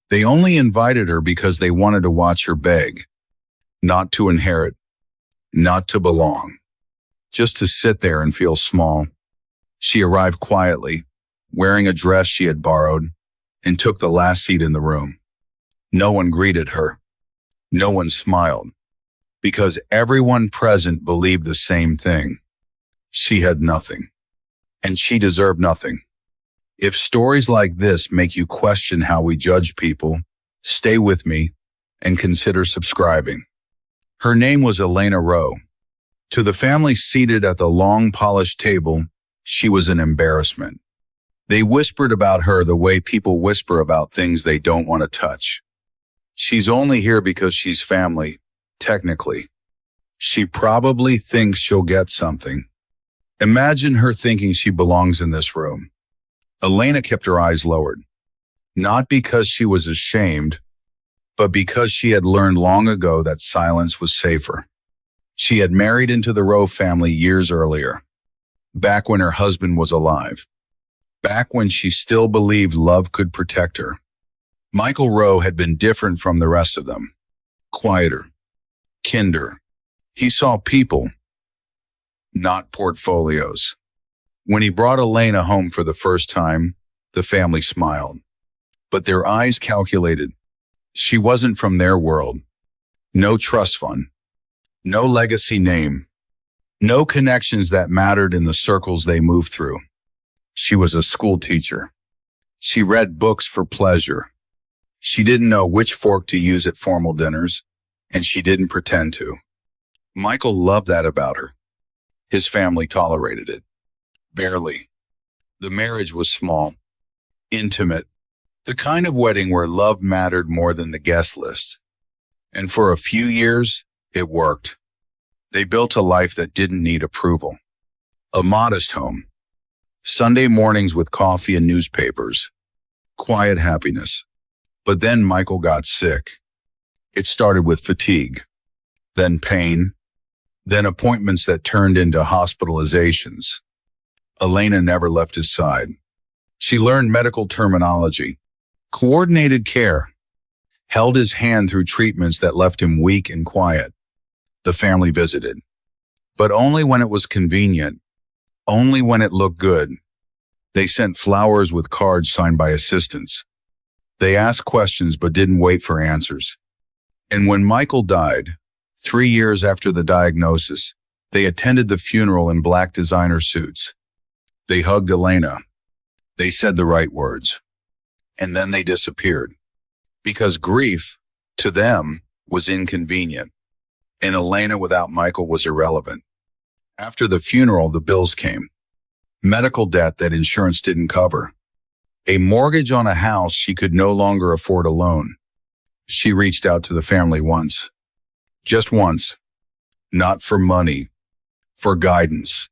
They only invited her because they wanted to watch her beg, not to inherit, not to belong, just to sit there and feel small. She arrived quietly, wearing a dress she had borrowed, and took the last seat in the room. No one greeted her. No one smiled, because everyone present believed the same thing. She had nothing, and she deserved nothing. If stories like this make you question how we judge people, stay with me and consider subscribing. Her name was Elena Rowe. To the family seated at the long polished table, she was an embarrassment. They whispered about her the way people whisper about things they don't want to touch. She's only here because she's family, technically. She probably thinks she'll get something. Imagine her thinking she belongs in this room. Elena kept her eyes lowered, not because she was ashamed, but because she had learned long ago that silence was safer. She had married into the Rowe family years earlier, back when her husband was alive, back when she still believed love could protect her. Michael Rowe had been different from the rest of them, quieter, kinder. He saw people, not portfolios. When he brought Elena home for the first time, the family smiled, but their eyes calculated. She wasn't from their world. No trust fund, no legacy name, no connections that mattered in the circles they moved through. She was a school teacher. She read books for pleasure. She didn't know which fork to use at formal dinners, and she didn't pretend to. Michael loved that about her. His family tolerated it. Barely. The marriage was small, intimate, the kind of wedding where love mattered more than the guest list. And for a few years, it worked. They built a life that didn't need approval. A modest home. Sunday mornings with coffee and newspapers. Quiet happiness. But then Michael got sick. It started with fatigue, then pain, then appointments that turned into hospitalizations. Elena never left his side. She learned medical terminology, coordinated care, held his hand through treatments that left him weak and quiet. The family visited, but only when it was convenient, only when it looked good. They sent flowers with cards signed by assistants. They asked questions but didn't wait for answers. And when Michael died, 3 years after the diagnosis, they attended the funeral in black designer suits. They hugged Elena. They said the right words. And then they disappeared. Because grief, to them, was inconvenient. And Elena without Michael was irrelevant. After the funeral, the bills came. Medical debt that insurance didn't cover. A mortgage on a house she could no longer afford alone. She reached out to the family once. Just once. Not for money. For guidance.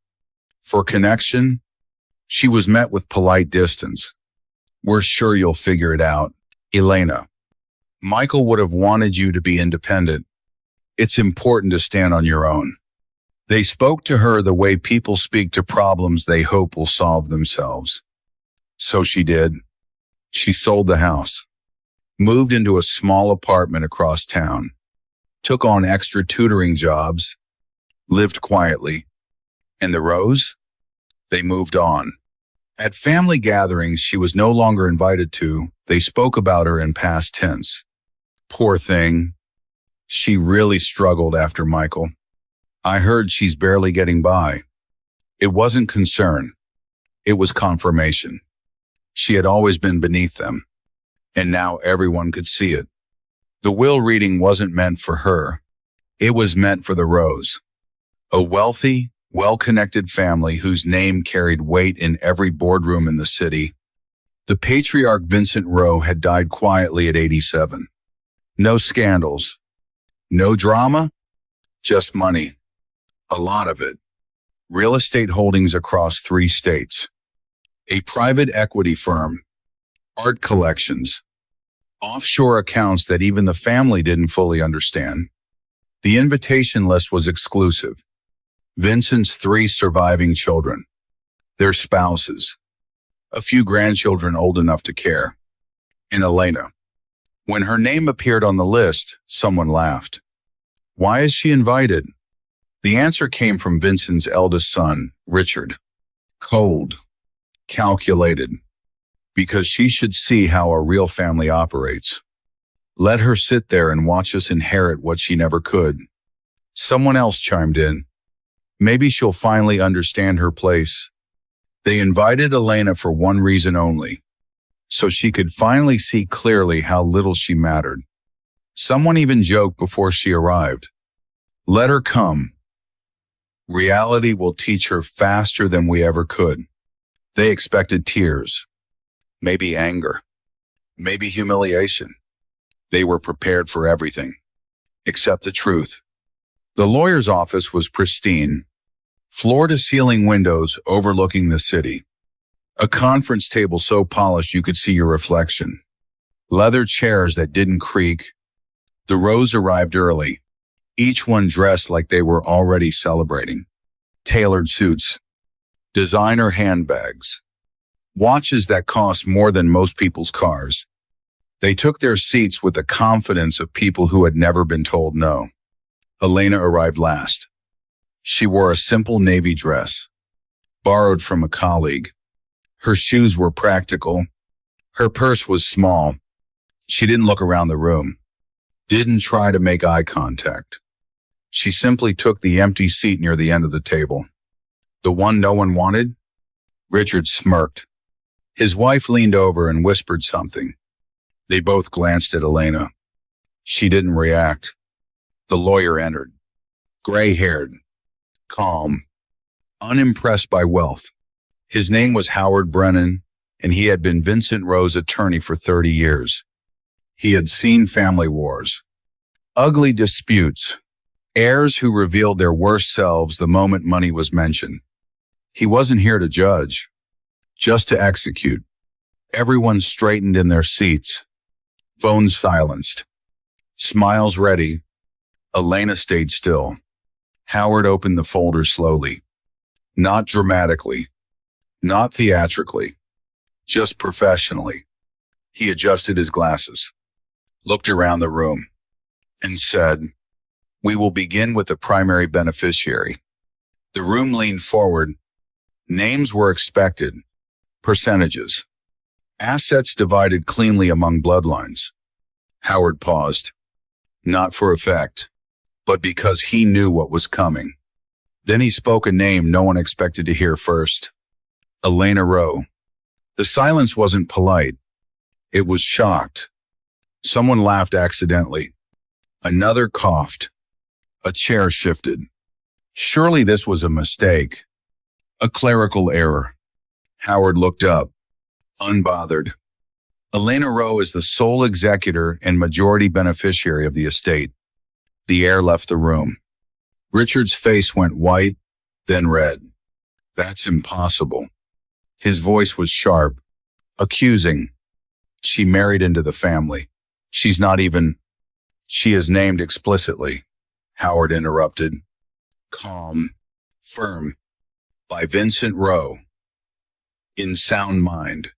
For connection. She was met with polite distance. We're sure you'll figure it out, Elena. Michael would have wanted you to be independent. It's important to stand on your own. They spoke to her the way people speak to problems they hope will solve themselves. So she did. She sold the house, moved into a small apartment across town, took on extra tutoring jobs, lived quietly. And the Rose? They moved on. At family gatherings she was no longer invited to, they spoke about her in past tense. Poor thing. She really struggled after Michael. I heard she's barely getting by. It wasn't concern. It was confirmation. She had always been beneath them, and now everyone could see it. The will reading wasn't meant for her. It was meant for the Rose. A wealthy, well-connected family whose name carried weight in every boardroom in the city. The patriarch Vincent Rowe had died quietly at 87. No scandals. No drama. Just money. A lot of it. Real estate holdings across 3 states. A private equity firm. Art collections. Offshore accounts that even the family didn't fully understand. The invitation list was exclusive. Vincent's 3 surviving children, their spouses, a few grandchildren old enough to care, and Elena. When her name appeared on the list, someone laughed. Why is she invited? The answer came from Vincent's eldest son, Richard. Cold, calculated, because she should see how a real family operates. Let her sit there and watch us inherit what she never could. Someone else chimed in. Maybe she'll finally understand her place. They invited Elena for one reason only, so she could finally see clearly how little she mattered. Someone even joked before she arrived. Let her come. Reality will teach her faster than we ever could. They expected tears, maybe anger, maybe humiliation. They were prepared for everything, except the truth. The lawyer's office was pristine, floor-to-ceiling windows overlooking the city. A conference table so polished you could see your reflection. Leather chairs that didn't creak. The rows arrived early, each one dressed like they were already celebrating. Tailored suits, designer handbags, watches that cost more than most people's cars. They took their seats with the confidence of people who had never been told no. Elena arrived last. She wore a simple navy dress, borrowed from a colleague. Her shoes were practical. Her purse was small. She didn't look around the room, didn't try to make eye contact. She simply took the empty seat near the end of the table. The one no one wanted? Richard smirked. His wife leaned over and whispered something. They both glanced at Elena. She didn't react. The lawyer entered, gray-haired, calm, unimpressed by wealth. His name was Howard Brennan, and he had been Vincent Rowe's attorney for 30 years. He had seen family wars, ugly disputes, heirs who revealed their worst selves the moment money was mentioned. He wasn't here to judge, just to execute. Everyone straightened in their seats, phones silenced, smiles ready. Elena stayed still. Howard opened the folder slowly, not dramatically, not theatrically, just professionally. He adjusted his glasses, looked around the room, and said, "We will begin with the primary beneficiary." The room leaned forward. Names were expected, percentages, assets divided cleanly among bloodlines. Howard paused, not for effect, but because he knew what was coming. Then he spoke a name no one expected to hear first. Elena Rowe. The silence wasn't polite. It was shocked. Someone laughed accidentally. Another coughed. A chair shifted. Surely this was a mistake. A clerical error. Howard looked up, unbothered. Elena Rowe is the sole executor and majority beneficiary of the estate. The heir left the room. Richard's face went white, then red. That's impossible. His voice was sharp, accusing. She married into the family. She is named explicitly. Howard interrupted. Calm, firm, by Vincent Rowe. In sound mind.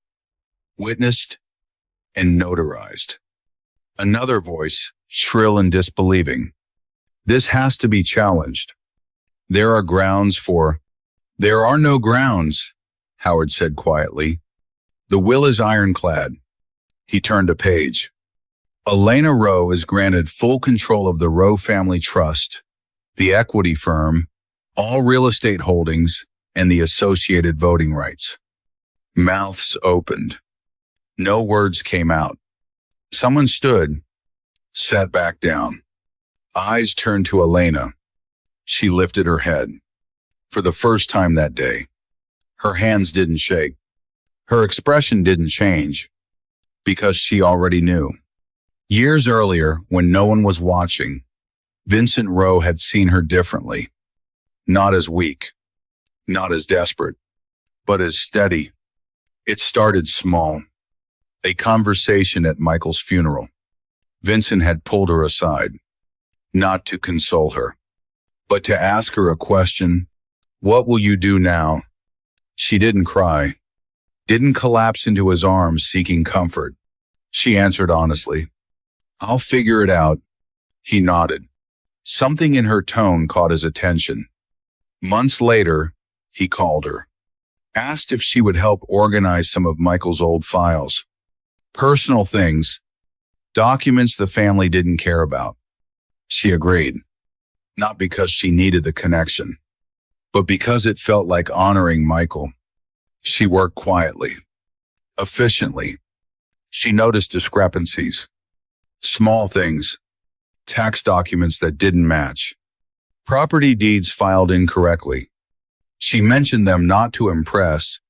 Witnessed and notarized. Another voice, shrill and disbelieving. This has to be challenged. There are no grounds, Howard said quietly. The will is ironclad. He turned a page. Elena Rowe is granted full control of the Rowe Family Trust, the equity firm, all real estate holdings, and the associated voting rights. Mouths opened. No words came out. Someone stood, sat back down. Eyes turned to Elena. She lifted her head. For the first time that day, her hands didn't shake. Her expression didn't change, because she already knew. Years earlier, when no one was watching, Vincent Rowe had seen her differently. Not as weak, not as desperate, but as steady. It started small. A conversation at Michael's funeral. Vincent had pulled her aside, not to console her, but to ask her a question. What will you do now? She didn't cry, didn't collapse into his arms seeking comfort. She answered honestly, I'll figure it out. He nodded. Something in her tone caught his attention. Months later, he called her, asked if she would help organize some of Michael's old files. Personal things, documents the family didn't care about. She agreed, not because she needed the connection, but because it felt like honoring Michael. She worked quietly, efficiently. She noticed discrepancies, small things, tax documents that didn't match, property deeds filed incorrectly. She mentioned them not to impress,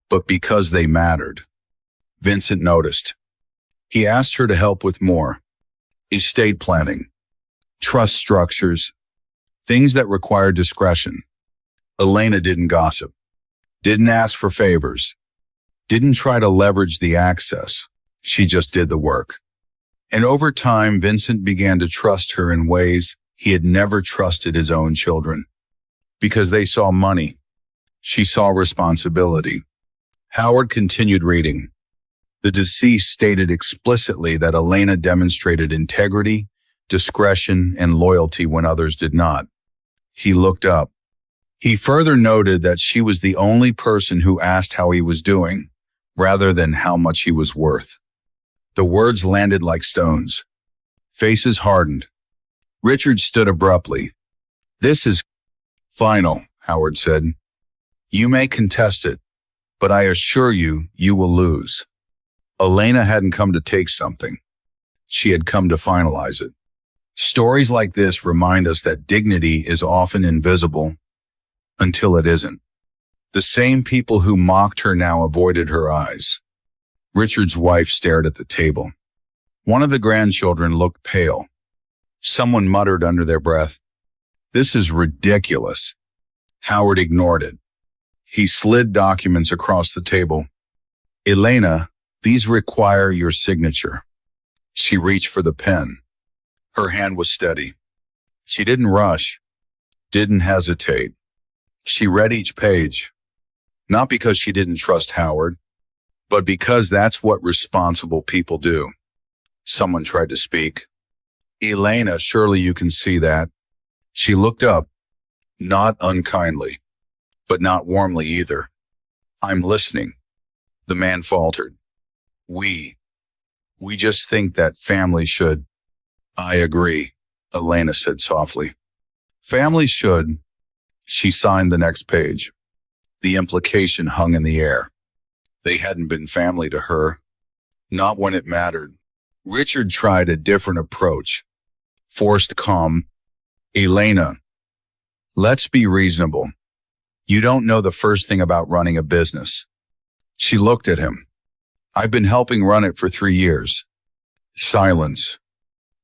but because they mattered. Vincent noticed. He asked her to help with more: estate planning, trust structures, things that required discretion. Elena didn't gossip, didn't ask for favors, didn't try to leverage the access. She just did the work. And over time, Vincent began to trust her in ways he had never trusted his own children. Because they saw money, she saw responsibility. Howard continued reading. The deceased stated explicitly that Elena demonstrated integrity, discretion, and loyalty when others did not. He looked up. He further noted that she was the only person who asked how he was doing, rather than how much he was worth. The words landed like stones. Faces hardened. Richard stood abruptly. This is final, Howard said. You may contest it, but I assure you, you will lose. Elena hadn't come to take something. She had come to finalize it. Stories like this remind us that dignity is often invisible until it isn't. The same people who mocked her now avoided her eyes. Richard's wife stared at the table. One of the grandchildren looked pale. Someone muttered under their breath, "This is ridiculous." Howard ignored it. He slid documents across the table. Elena, these require your signature. She reached for the pen. Her hand was steady. She didn't rush, didn't hesitate. She read each page, not because she didn't trust Howard, but because that's what responsible people do. Someone tried to speak. Elena, surely you can see that. She looked up, not unkindly, but not warmly either. I'm listening. The man faltered. We just think that family should. I agree, Elena said softly. Families should. She signed the next page. The implication hung in the air. They hadn't been family to her. Not when it mattered. Richard tried a different approach. Forced calm. Elena, let's be reasonable. You don't know the first thing about running a business. She looked at him. I've been helping run it for 3 years. Silence.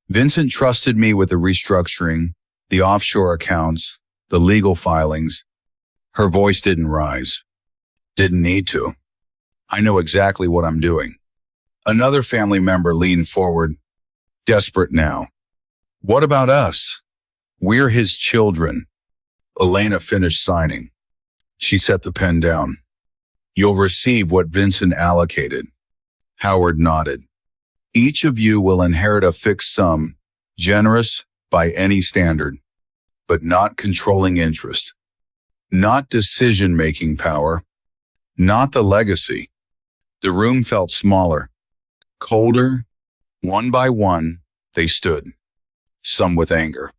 Vincent trusted me with the restructuring, the offshore accounts, the legal filings. Her voice didn't rise. Didn't need to. I know exactly what I'm doing. Another family member leaned forward, desperate now. What about us? We're his children. Elena finished signing. She set the pen down. You'll receive what Vincent allocated. Howard nodded. Each of you will inherit a fixed sum, generous by any standard, but not controlling interest, not decision-making power, not the legacy. The room felt smaller, colder. One by one, they stood, some with anger,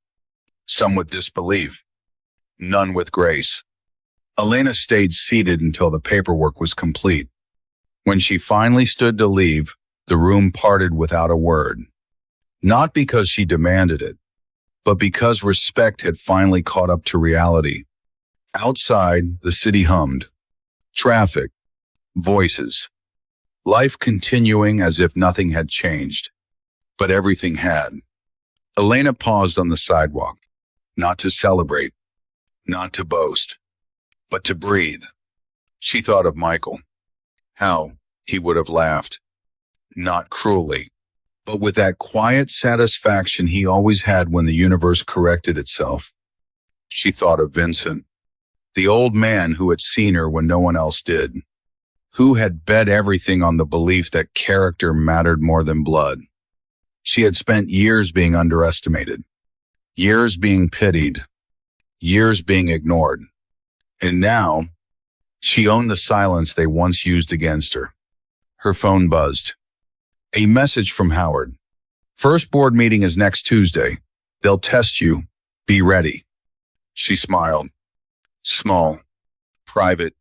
some with disbelief, none with grace. Elena stayed seated until the paperwork was complete. When she finally stood to leave, the room parted without a word. Not because she demanded it, but because respect had finally caught up to reality. Outside, the city hummed. Traffic, voices, life continuing as if nothing had changed. But everything had. Elena paused on the sidewalk, not to celebrate, not to boast, but to breathe. She thought of Michael. How he would have laughed. Not cruelly, but with that quiet satisfaction he always had when the universe corrected itself. She thought of Vincent, the old man who had seen her when no one else did, who had bet everything on the belief that character mattered more than blood. She had spent years being underestimated, years being pitied, years being ignored. And now, she owned the silence they once used against her. Her phone buzzed. A message from Howard. First board meeting is next Tuesday. They'll test you. Be ready. She smiled. Small. Private.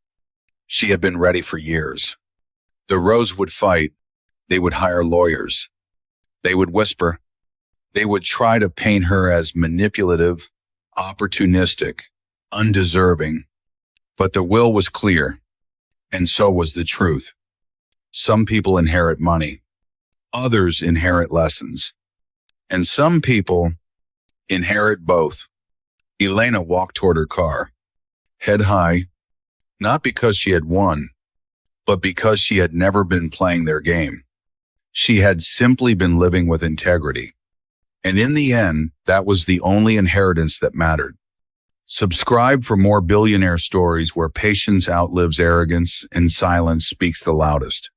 She had been ready for years. The Rows would fight. They would hire lawyers. They would whisper. They would try to paint her as manipulative, opportunistic, undeserving. But the will was clear, and so was the truth. Some people inherit money. Others inherit lessons. And some people inherit both. Elena walked toward her car, head high, not because she had won, but because she had never been playing their game. She had simply been living with integrity. And in the end, that was the only inheritance that mattered. Subscribe for more billionaire stories where patience outlives arrogance and silence speaks the loudest.